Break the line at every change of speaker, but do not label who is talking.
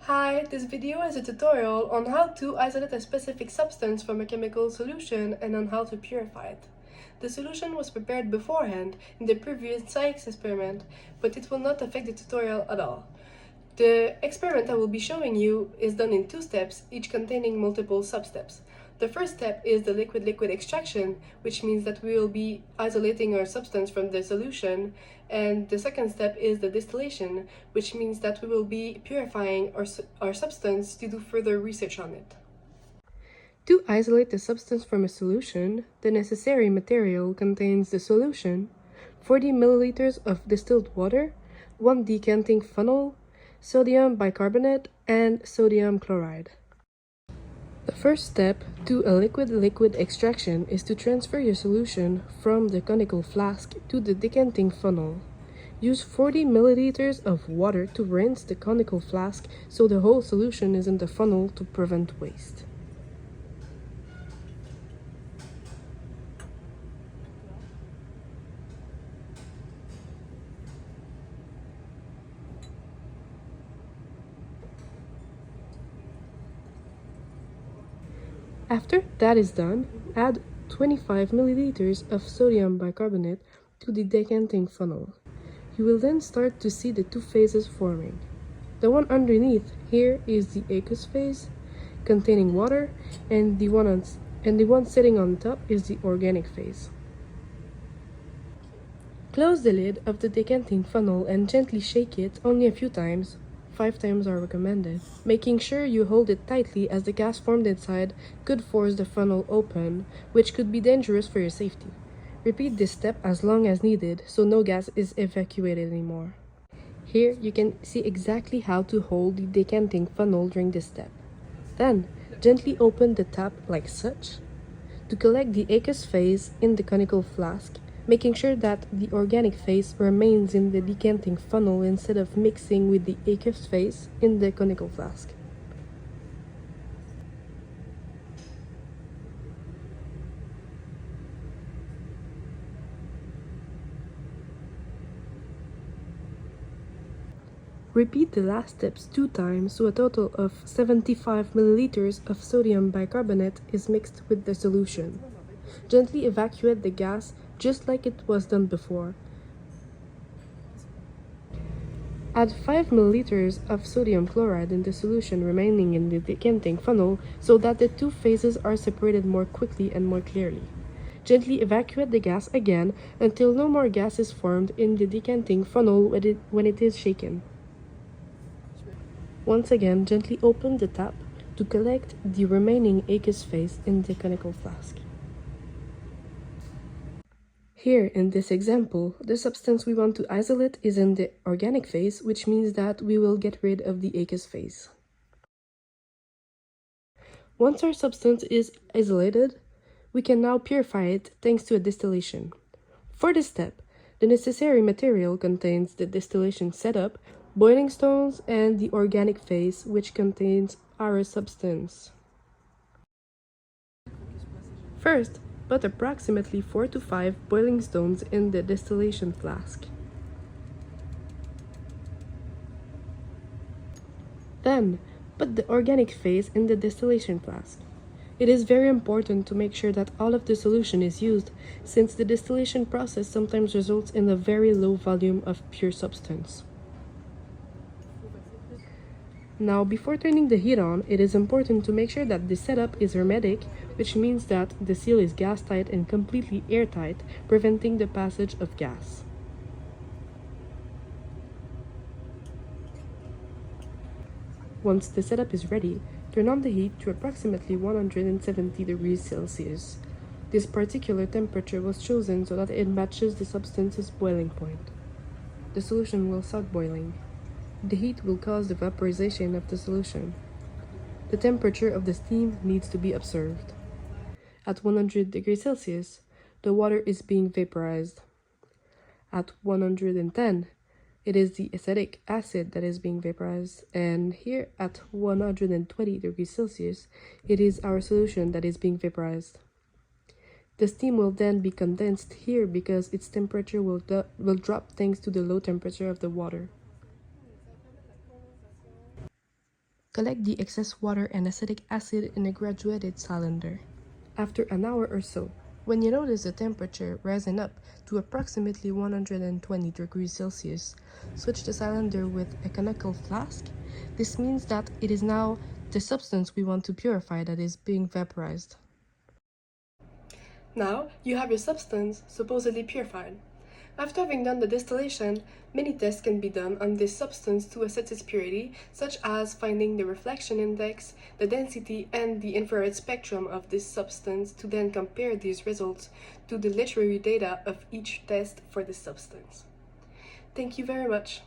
Hi, this video is a tutorial on how to isolate a specific substance from a chemical solution and on how to purify it. The solution was prepared beforehand in the previous science experiment, but it will not affect the tutorial at all. The experiment I will be showing you is done in two steps, each containing multiple sub-steps. The first step is the liquid-liquid extraction, which means that we will be isolating our substance from the solution, and the second step is the distillation, which means that we will be purifying our substance to do further research on it. To isolate the substance from a solution, the necessary material contains the solution, 40 milliliters of distilled water, 1 decanting funnel, sodium bicarbonate, and sodium chloride. The first step to a liquid-liquid extraction is to transfer your solution from the conical flask to the decanting funnel. Use 40 milliliters of water to rinse the conical flask so the whole solution is in the funnel to prevent waste. After that is done, add 25 milliliters of sodium bicarbonate to the decanting funnel. You will then start to see the two phases forming. The one underneath here is the aqueous phase, containing water, and the one sitting on top is the organic phase. Close the lid of the decanting funnel and gently shake it only a few times. 5 times are recommended, making sure you hold it tightly as the gas formed inside could force the funnel open, which could be dangerous for your safety. Repeat this step as long as needed so no gas is evacuated anymore. Here you can see exactly how to hold the decanting funnel during this step. Then, gently open the tap like such to collect the aqueous phase in the conical flask, making sure that the organic phase remains in the decanting funnel instead of mixing with the aqueous phase in the conical flask. Repeat the last steps 2 times so a total of 75 milliliters of sodium bicarbonate is mixed with the solution. Gently evacuate the gas just like it was done before. Add 5 milliliters of sodium chloride in the solution remaining in the decanting funnel so that the two phases are separated more quickly and more clearly. Gently evacuate the gas again until no more gas is formed in the decanting funnel when it is shaken. Once again, gently open the tap to collect the remaining aqueous phase in the conical flask. Here, in this example, the substance we want to isolate is in the organic phase, which means that we will get rid of the aqueous phase. Once our substance is isolated, we can now purify it thanks to a distillation. For this step, the necessary material contains the distillation setup, boiling stones, and the organic phase, which contains our substance. First, put approximately 4 to 5 boiling stones in the distillation flask. Then, put the organic phase in the distillation flask. It is very important to make sure that all of the solution is used, since the distillation process sometimes results in a very low volume of pure substance. Now, before turning the heat on, it is important to make sure that the setup is hermetic, which means that the seal is gas tight and completely airtight, preventing the passage of gas. Once the setup is ready, turn on the heat to approximately 170 degrees Celsius. This particular temperature was chosen so that it matches the substance's boiling point. The solution will start boiling. The heat will cause the vaporization of the solution. The temperature of the steam needs to be observed. At 100 degrees Celsius, the water is being vaporized. At 110, it is the acetic acid that is being vaporized, and here at 120 degrees Celsius, it is our solution that is being vaporized. The steam will then be condensed here because its temperature will drop thanks to the low temperature of the water. Collect the excess water and acetic acid in a graduated cylinder. After an hour or so, when you notice the temperature rising up to approximately 120 degrees Celsius, switch the cylinder with a conical flask. This means that it is now the substance we want to purify that is being vaporized. Now you have your substance supposedly purified. After having done the distillation, many tests can be done on this substance to assess its purity, such as finding the reflection index, the density, and the infrared spectrum of this substance to then compare these results to the literary data of each test for this substance. Thank you very much.